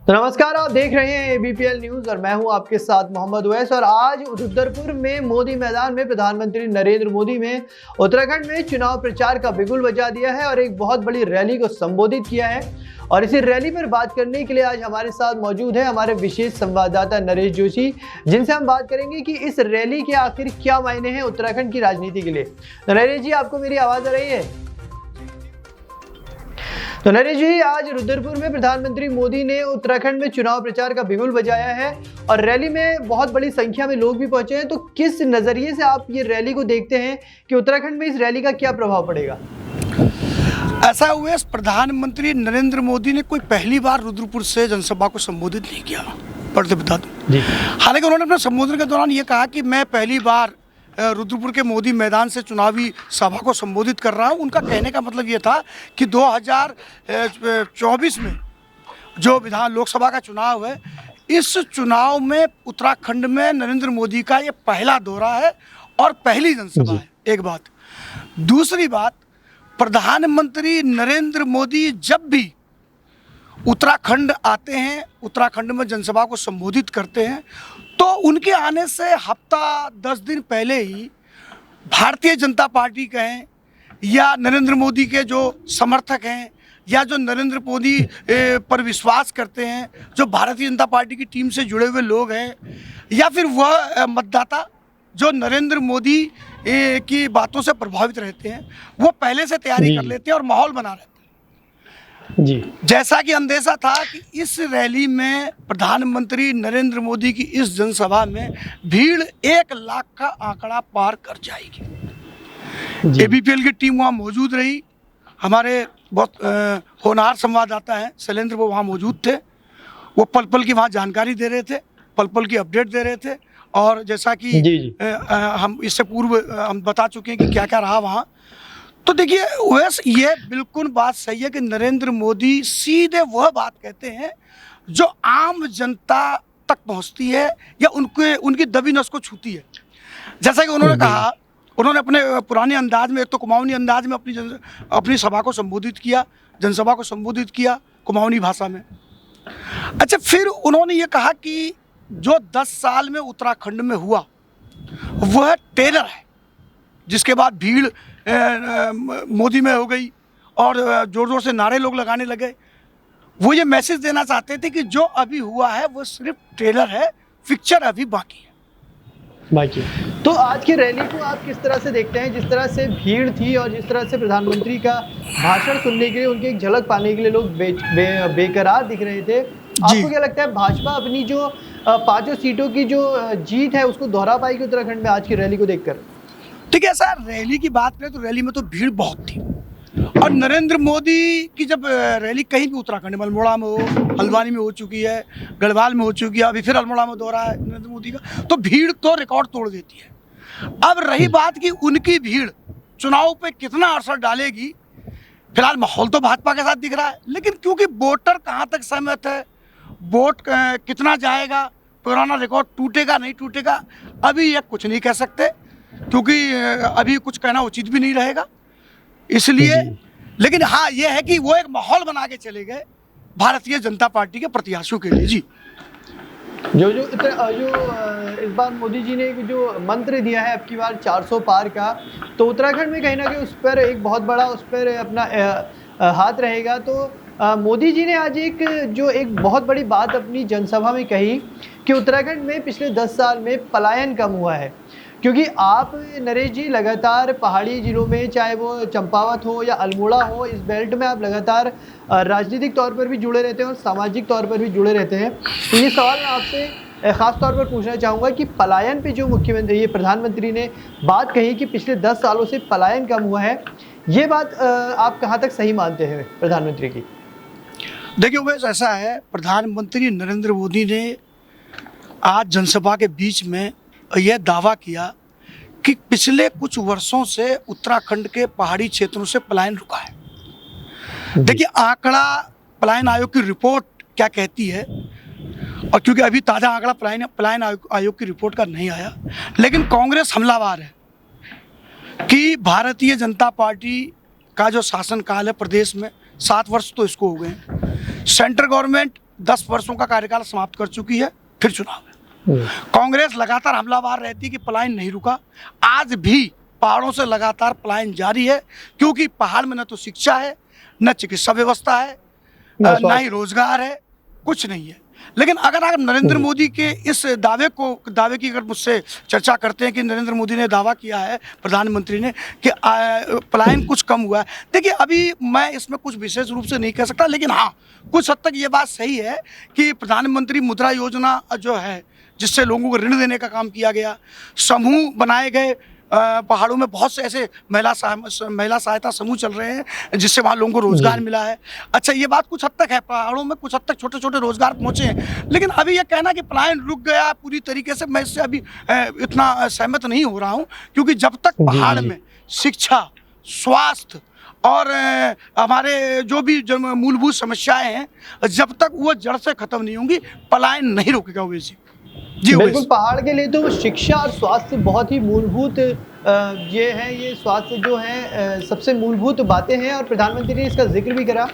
तो नमस्कार, आप देख रहे हैं एबीपीएल न्यूज और मैं हूं आपके साथ मोहम्मद उवैस। और आज रुद्रपुर में मोदी मैदान में प्रधानमंत्री नरेंद्र मोदी ने उत्तराखंड में चुनाव प्रचार का बिगुल बजा दिया है और एक बहुत बड़ी रैली को संबोधित किया है। और इसी रैली पर बात करने के लिए आज हमारे साथ मौजूद है हमारे विशेष संवाददाता नरेश जोशी, जिनसे हम बात करेंगे कि इस रैली के आखिर क्या मायने हैं उत्तराखंड की राजनीति के लिए। तो नरेश जी, आपको मेरी आवाज आ रही है? तो नरेश जी, आज रुद्रपुर में प्रधानमंत्री मोदी ने उत्तराखंड में चुनाव प्रचार का बिगुल बजाया है और रैली में बहुत बड़ी संख्या में लोग भी पहुंचे हैं। तो किस नजरिए से आप ये रैली को देखते हैं कि उत्तराखंड में इस रैली का क्या प्रभाव पड़ेगा? ऐसा हुआ, प्रधानमंत्री नरेंद्र मोदी ने कोई पहली बार रुद्रपुर से जनसभा को संबोधित नहीं किया, पढ़ते बता दूं। हालांकि उन्होंने अपने संबोधन के दौरान ये कहा कि मैं पहली बार रुद्रपुर के मोदी मैदान से चुनावी सभा को संबोधित कर रहा हूं। उनका कहने का मतलब ये था कि 2024 में जो लोकसभा का चुनाव है, इस चुनाव में उत्तराखंड में नरेंद्र मोदी का ये पहला दौरा है और पहली जनसभा है। एक बात। दूसरी बात, प्रधानमंत्री नरेंद्र मोदी जब भी उत्तराखंड आते हैं, उत्तराखंड में जनसभा को संबोधित करते हैं, तो उनके आने से हफ्ता 10 दिन पहले ही भारतीय जनता पार्टी कहें या नरेंद्र मोदी के जो समर्थक हैं या जो नरेंद्र मोदी पर विश्वास करते हैं, जो भारतीय जनता पार्टी की टीम से जुड़े हुए लोग हैं, या फिर वह मतदाता जो नरेंद्र मोदी की बातों से प्रभावित रहते हैं, वो पहले से तैयारी कर लेते हैं और माहौल बना रहते हैं जी। जैसा कि अंदेशा था कि इस रैली में प्रधानमंत्री नरेंद्र मोदी की इस जनसभा में भीड़ 1 लाख का आंकड़ा पार कर जाएगी। एबीपीएल की टीम वहाँ मौजूद रही। हमारे बहुत होनहार संवाददाता हैं शैलेंद्र, वो वहाँ मौजूद थे। वो पल पल की वहाँ जानकारी दे रहे थे, पल पल की अपडेट दे रहे थे। और जैसा कि हम इससे पूर्व हम बता चुके हैं कि क्या क्या रहा वहाँ। तो देखिए वैसे ये बिल्कुल बात सही है कि नरेंद्र मोदी सीधे वह बात कहते हैं जो आम जनता तक पहुंचती है या उनकी दबी नस को छूती है। जैसा कि उन्होंने कहा, उन्होंने अपने पुराने अंदाज में, एक तो कुमाऊनी अंदाज में अपनी सभा को संबोधित किया, जनसभा को संबोधित किया कुमाऊनी भाषा में। अच्छा, फिर उन्होंने ये कहा कि जो 10 साल में उत्तराखंड में हुआ वह टेलर है, जिसके बाद भीड़ मोदी में हो गई और जोर जोर से नारे लोग लगाने लगे। वो ये मैसेज देना चाहते थे कि जो अभी हुआ है वो सिर्फ ट्रेलर है, पिक्चर अभी बाकी है। तो आज की रैली को आप किस तरह से देखते हैं? जिस तरह से भीड़ थी और जिस तरह से प्रधानमंत्री का भाषण सुनने के लिए, उनकी एक झलक पाने के लिए लोग बेकरार दिख रहे थे। आपको क्या लगता है, भाजपा अपनी जो 5 सीटों की जो जीत है उसको दोहरा पाएगी उत्तराखंड में आज की रैली को देखकर? ठीक है सर, रैली की बात करें तो रैली में तो भीड़ बहुत थी। और नरेंद्र मोदी की जब रैली कहीं भी उत्तराखंड में, अल्मोड़ा में हो, हल्द्वानी में हो चुकी है, गढ़वाल में हो चुकी है, अभी फिर अल्मोड़ा में दौरा है नरेंद्र मोदी का, तो भीड़ तो रिकॉर्ड तोड़ देती है। अब रही बात कि उनकी भीड़ चुनाव पे कितना असर डालेगी, फिलहाल माहौल तो भाजपा के साथ दिख रहा है, लेकिन क्योंकि वोटर कहाँ तक सहमत है, वोट कितना जाएगा, पुराना रिकॉर्ड टूटेगा नहीं टूटेगा, अभी ये कुछ नहीं कह सकते, क्योंकि अभी कुछ कहना उचित भी नहीं रहेगा। इसलिए लेकिन हाँ, ये है कि वो एक माहौल बना के चले गए भारतीय जनता पार्टी के प्रत्याशियों के लिए जी। जो इस बार मोदी जी ने जो मंत्र दिया है अब की बार 400 पार का, तो उत्तराखंड में कहीं ना कहीं उस पर एक बहुत बड़ा उस पर अपना हाथ रहेगा। तो मोदी जी ने आज एक बहुत बड़ी बात अपनी जनसभा में कही कि उत्तराखंड में पिछले 10 साल में पलायन कम हुआ है। क्योंकि आप नरेश जी लगातार पहाड़ी जिलों में, चाहे वो चंपावत हो या अल्मोड़ा हो, इस बेल्ट में आप लगातार राजनीतिक तौर पर भी जुड़े रहते हैं और सामाजिक तौर पर भी जुड़े रहते हैं। तो ये सवाल मैं आपसे ख़ास तौर पर पूछना चाहूँगा कि पलायन पे जो प्रधानमंत्री ने बात कही कि पिछले 10 सालों से पलायन कम हुआ है, ये बात आप कहाँ तक सही मानते हैं प्रधानमंत्री की? देखिए वैसे ऐसा है, प्रधानमंत्री नरेंद्र मोदी ने आज जनसभा के बीच में यह दावा किया कि पिछले कुछ वर्षों से उत्तराखंड के पहाड़ी क्षेत्रों से पलायन रुका है। देखिए आंकड़ा, पलायन आयोग की रिपोर्ट क्या कहती है, और क्योंकि अभी ताज़ा आंकड़ा पलायन आयोग की रिपोर्ट का नहीं आया, लेकिन कांग्रेस हमलावार है कि भारतीय जनता पार्टी का जो शासनकाल है प्रदेश में 7 वर्ष तो इसको हो गए, सेंट्रल गवर्नमेंट 10 वर्षों का कार्यकाल समाप्त कर चुकी है, फिर चुनाव है। कांग्रेस लगातार हमलावर रहती कि पलायन नहीं रुका, आज भी पहाड़ों से लगातार पलायन जारी है, क्योंकि पहाड़ में न तो शिक्षा है, न चिकित्सा व्यवस्था है, न ही रोजगार है, कुछ नहीं है। लेकिन अगर आप नरेंद्र मोदी के इस दावे की अगर मुझसे चर्चा करते हैं कि नरेंद्र मोदी ने दावा किया है, प्रधानमंत्री ने, कि पलायन कुछ कम हुआ है, देखिए अभी मैं इसमें कुछ विशेष रूप से नहीं कह सकता, लेकिन हाँ कुछ हद तक ये बात सही है कि प्रधानमंत्री मुद्रा योजना जो है, जिससे लोगों को ऋण देने का काम किया गया, समूह बनाए गए, पहाड़ों में बहुत से ऐसे महिला सहायता समूह चल रहे हैं जिससे वहाँ लोगों को रोजगार मिला है। अच्छा, ये बात कुछ हद तक है, पहाड़ों में कुछ हद तक छोटे छोटे रोजगार पहुँचे हैं, लेकिन अभी ये कहना कि पलायन रुक गया पूरी तरीके से, मैं इससे अभी इतना सहमत नहीं हो रहा हूँ, क्योंकि जब तक पहाड़ में शिक्षा, स्वास्थ्य और हमारे जो भी मूलभूत समस्याएं हैं, जब तक वो जड़ से खत्म नहीं होंगी, पलायन नहीं रुकेगा। वैसे जी बिल्कुल, पहाड़ के लिए तो शिक्षा और स्वास्थ्य बहुत ही मूलभूत ये है, ये स्वास्थ्य जो है सबसे मूलभूत बातें हैं, और प्रधानमंत्री ने इसका जिक्र भी करा।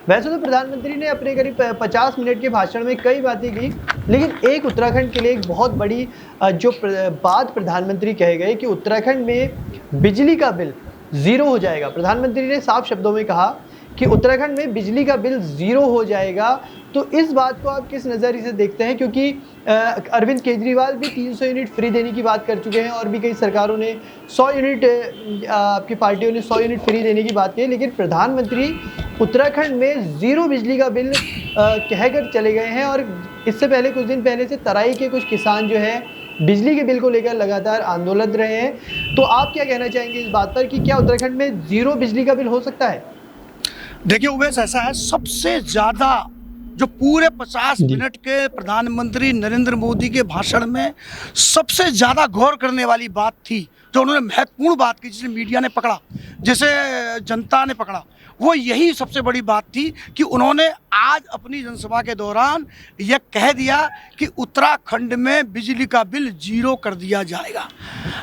वैसे तो प्रधानमंत्री ने अपने करीब 50 मिनट के भाषण में कई बातें की, लेकिन एक उत्तराखंड के लिए एक बहुत बड़ी जो बात प्रधानमंत्री कह गए कि उत्तराखंड में बिजली का बिल 0 हो जाएगा। प्रधानमंत्री ने साफ शब्दों में कहा कि उत्तराखंड में बिजली का बिल 0 हो जाएगा। तो इस बात को आप किस नज़रिए से देखते हैं, क्योंकि अरविंद केजरीवाल भी 300 यूनिट फ्री देने की बात कर चुके हैं, और भी कई सरकारों ने 100 यूनिट, आपकी पार्टियों ने 100 यूनिट फ्री देने की बात की है, लेकिन प्रधानमंत्री उत्तराखंड में 0 बिजली का बिल कहकर चले गए हैं। और इससे पहले कुछ दिन पहले से तराई के कुछ किसान जो है बिजली के बिल को लेकर लगातार आंदोलन रहे हैं। तो आप क्या कहना चाहेंगे इस बात पर कि क्या उत्तराखंड में 0 बिजली का बिल हो सकता है? देखिए उवैस, ऐसा है, सबसे ज़्यादा जो पूरे 50 मिनट के प्रधानमंत्री नरेंद्र मोदी के भाषण में सबसे ज़्यादा गौर करने वाली बात थी, जो उन्होंने महत्वपूर्ण बात की, जिसे मीडिया ने पकड़ा, जिसे जनता ने पकड़ा, वो यही सबसे बड़ी बात थी कि उन्होंने आज अपनी जनसभा के दौरान यह कह दिया कि उत्तराखंड में बिजली का बिल 0 कर दिया जाएगा।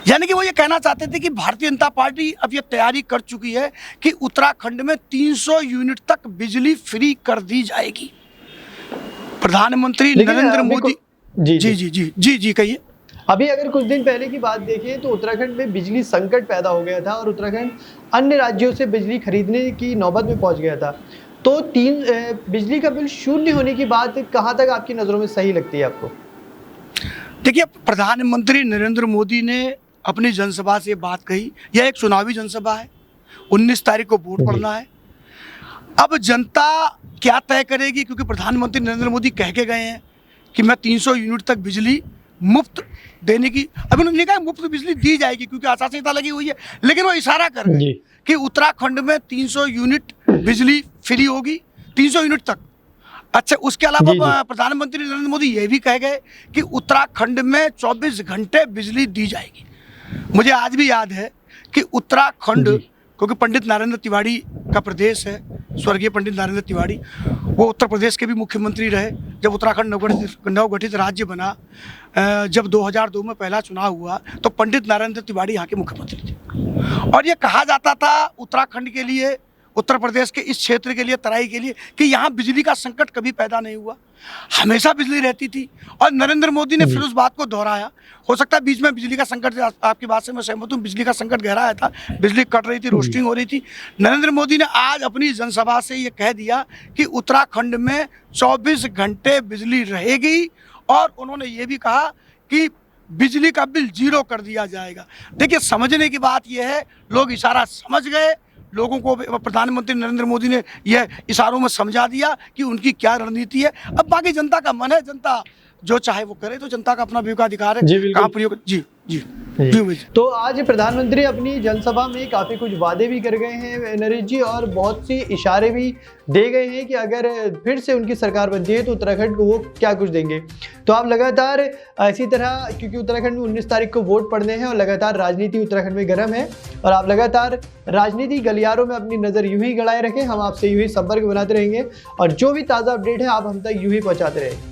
यानी कि वो ये कहना चाहते थे कि भारतीय जनता पार्टी अब ये तैयारी कर चुकी है कि उत्तराखंड में 300 यूनिट तक बिजली फ्री कर दी जाएगी। प्रधानमंत्री नरेंद्र मोदी जी कहिए। अभी अगर कुछ दिन पहले की बात देखें तो उत्तराखंड में बिजली संकट पैदा हो गया था और उत्तराखंड अन्य राज्यों से बिजली खरीदने की नौबत में पहुंच गया था। तो बिजली का बिल 0 होने की बात कहां तक आपकी नज़रों में सही लगती है आपको? देखिए, प्रधानमंत्री नरेंद्र मोदी ने अपनी जनसभा से बात कही, यह एक चुनावी जनसभा है, 19 तारीख को वोट पड़ना है। अब जनता क्या तय करेगी, क्योंकि प्रधानमंत्री नरेंद्र मोदी कह के गए हैं कि मैं 300 यूनिट तक बिजली मुफ्त देने की, अभी उन्होंने कहा मुफ्त बिजली दी जाएगी क्योंकि आचार संहिता लगी हुई है, लेकिन वो इशारा कर रहे हैं कि उत्तराखंड में 300 यूनिट बिजली फ्री होगी, 300 यूनिट तक। अच्छा, उसके अलावा प्रधानमंत्री नरेंद्र मोदी ये भी कह गए कि उत्तराखंड में 24 घंटे बिजली दी जाएगी। मुझे आज भी याद है कि उत्तराखंड, क्योंकि पंडित नरेंद्र तिवारी का प्रदेश है, स्वर्गीय पंडित नरेंद्र तिवारी, वो उत्तर प्रदेश के भी मुख्यमंत्री रहे। जब उत्तराखंड नवगठित राज्य बना, जब 2002 में पहला चुनाव हुआ, तो पंडित नरेंद्र तिवारी यहाँ के मुख्यमंत्री थे। और ये कहा जाता था उत्तराखंड के लिए, उत्तर प्रदेश के इस क्षेत्र के लिए, तराई के लिए, कि यहाँ बिजली का संकट कभी पैदा नहीं हुआ, हमेशा बिजली रहती थी। और नरेंद्र मोदी ने फिर उस बात को दोहराया। हो सकता है बीच में बिजली का संकट, आपकी बात से मैं सहमत हूँ, बिजली का संकट गहराया था, बिजली कट रही थी, रोस्टिंग हो रही थी। नरेंद्र मोदी ने आज अपनी जनसभा से ये कह दिया कि उत्तराखंड में 24 घंटे बिजली रहेगी, और उन्होंने ये भी कहा कि बिजली का बिल 0 कर दिया जाएगा। देखिए, समझने की बात यह है, लोग इशारा समझ गए, लोगों को प्रधानमंत्री नरेंद्र मोदी ने यह इशारों में समझा दिया कि उनकी क्या रणनीति है। अब बाकी जनता का मन है, जनता जो चाहे वो करे, तो जनता का अपना विवेकाधिकार है, कहाँ प्रयोग। जी। तो आज प्रधानमंत्री अपनी जनसभा में काफ़ी कुछ वादे भी कर गए हैं नरेश जी, और बहुत सी इशारे भी दे गए हैं कि अगर फिर से उनकी सरकार बनती है तो उत्तराखंड को वो क्या कुछ देंगे। तो आप लगातार इसी तरह, क्योंकि उत्तराखंड में 19 तारीख को वोट पड़ने हैं और लगातार राजनीति उत्तराखंड में गर्म है, और आप लगातार राजनीति गलियारों में अपनी नज़र यूं ही गड़ाए रखें। हम आपसे यूं ही संपर्क बनाते रहेंगे, और जो भी ताज़ा अपडेट है आप हम तक यूं ही पहुँचाते रहेंगे।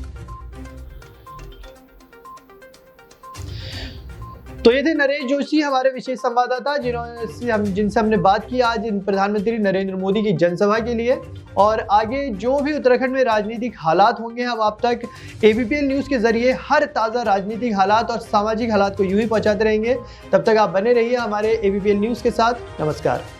तो ये थे नरेश जोशी, हमारे विशेष संवाददाता, जिनसे हमने बात की आज प्रधानमंत्री नरेंद्र मोदी की जनसभा के लिए, और आगे जो भी उत्तराखंड में राजनीतिक हालात होंगे हम आप तक ABPL न्यूज़ के जरिए हर ताज़ा राजनीतिक हालात और सामाजिक हालात को यूं ही पहुंचाते रहेंगे। तब तक आप बने रहिए हमारे ABPL न्यूज़ के साथ। नमस्कार।